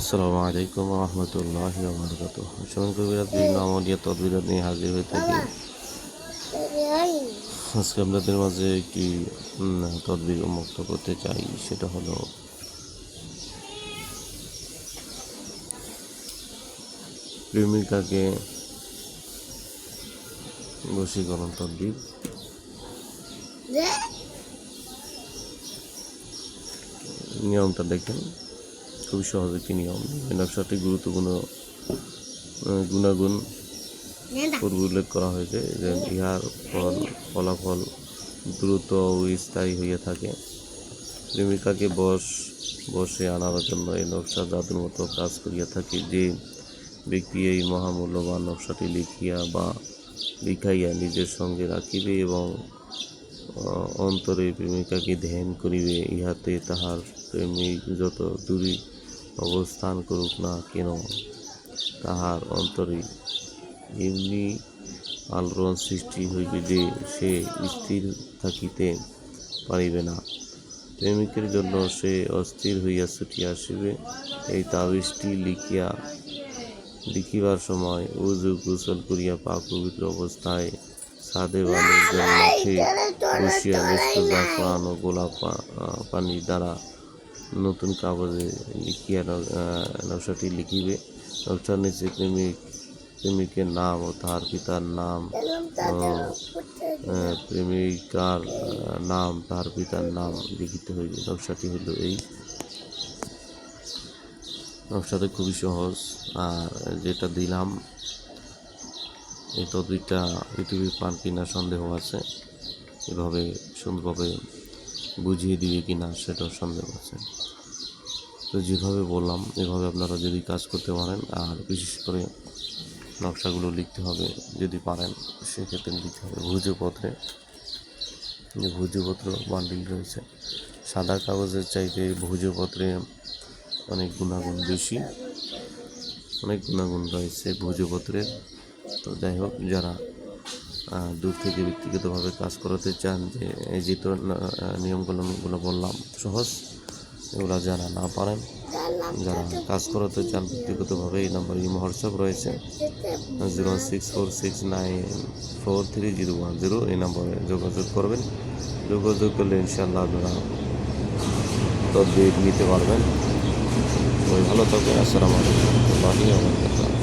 আসসালামু আলাইকুম রহমতুল্লাহি ওয়া বারাকাতুহু। সময় কবিরাত বিভিন্ন আমলিয়া তদবিরাত নিয়ে হাজির হয়ে থাকি। আজকে আপনাদের মাঝে একটি তদবির উন্মুক্ত করতে চাই, সেটা হলো প্রেমিকাকে বশীকরণ তদবির। নিয়মটা দেখেন, খুবই সহজ একটি নিয়ম। এই নকশাটি গুরুত্বপূর্ণ গুণাগুণ পূর্বে উল্লেখ করা হয়েছে, যে ইহার ফলাফল দ্রুত ও স্থায়ী হইয়া থাকে। প্রেমিকাকে বশে আনার জন্য এই নকশা জাদুর মতো কাজ করিয়া থাকে। যে ব্যক্তি এই মহামূল্যবান নকশাটি লিখাইয়া নিজের সঙ্গে রাখিবে এবং অন্তরে প্রেমিকাকে ধ্যান করিবে, ইহাতে তাহার প্রেমিক যত দূরে অবস্থান করুক না কেন, তাহার অন্তরে এমনি আলোড়ন সৃষ্টি হইবে যে সে স্থির থাকিতে পারিবে না। প্রেমিকের জন্য সে অস্থির হইয়া ছুটিয়া আসিবে। এই তাবিজটি লিখিবার সময় উযু গোসল করিয়া পাক পবিত্র অবস্থায় ছাদে বা নির্জন মাঠে বসিয়া মিষ্ট জাফরান ও গোলাপ পানি দ্বারা নতুন কাগজে লিখিয়া নকশাটি লিখিবে। নকশার নিচে প্রেমিকের নাম ও তাহার পিতার নাম প্রেমিকার নাম, তাহার পিতার নাম লিখিতে হইবে। নকশাটি হইল এই। নকশাটা খুবই সহজ, আর যেটা দিলাম এই তদবিরটা পৃথিবীর পান কিনা সন্দেহ আছে, এভাবে সুন্দরভাবে বুঝিয়ে দিবে কিনা সেটাও সন্দেহ আছে। তো যেভাবে বললাম এভাবে আপনারা যদি কাজ করতে পারেন, আর বিশেষ করে নকশাগুলো লিখতে হবে, যদি পারেন সেক্ষেত্রে লিখতে হবে ভূজপত্রে। যে ভূজপত্র বান্ডিল রয়েছে, সাদা কাগজের চাইতে ভূজপত্রে অনেক গুণাগুণ বেশি, অনেক গুণাগুণ রয়েছে ভূজপত্রের। তো যাই হোক, যারা দূর থেকে ব্যক্তিগতভাবে কাজ করাতে চান, যে এই যে তো নিয়মগুলো বললাম সহজ, এগুলো যারা না পারেন, যারা কাজ করাতে চান ব্যক্তিগতভাবে, এই নম্বরে হোয়াটসঅ্যাপ রয়েছে 06469430110। এই নম্বরে যোগাযোগ করবেন। যোগাযোগ করলে ইনশাআল্লাহ আপনারা তদবির নিতে পারবেন। ভালো থাকবেন। আসসালামু আলাইকুম ওয়া রাহমাতুল্লাহি ওয়া বারাকাতুহু।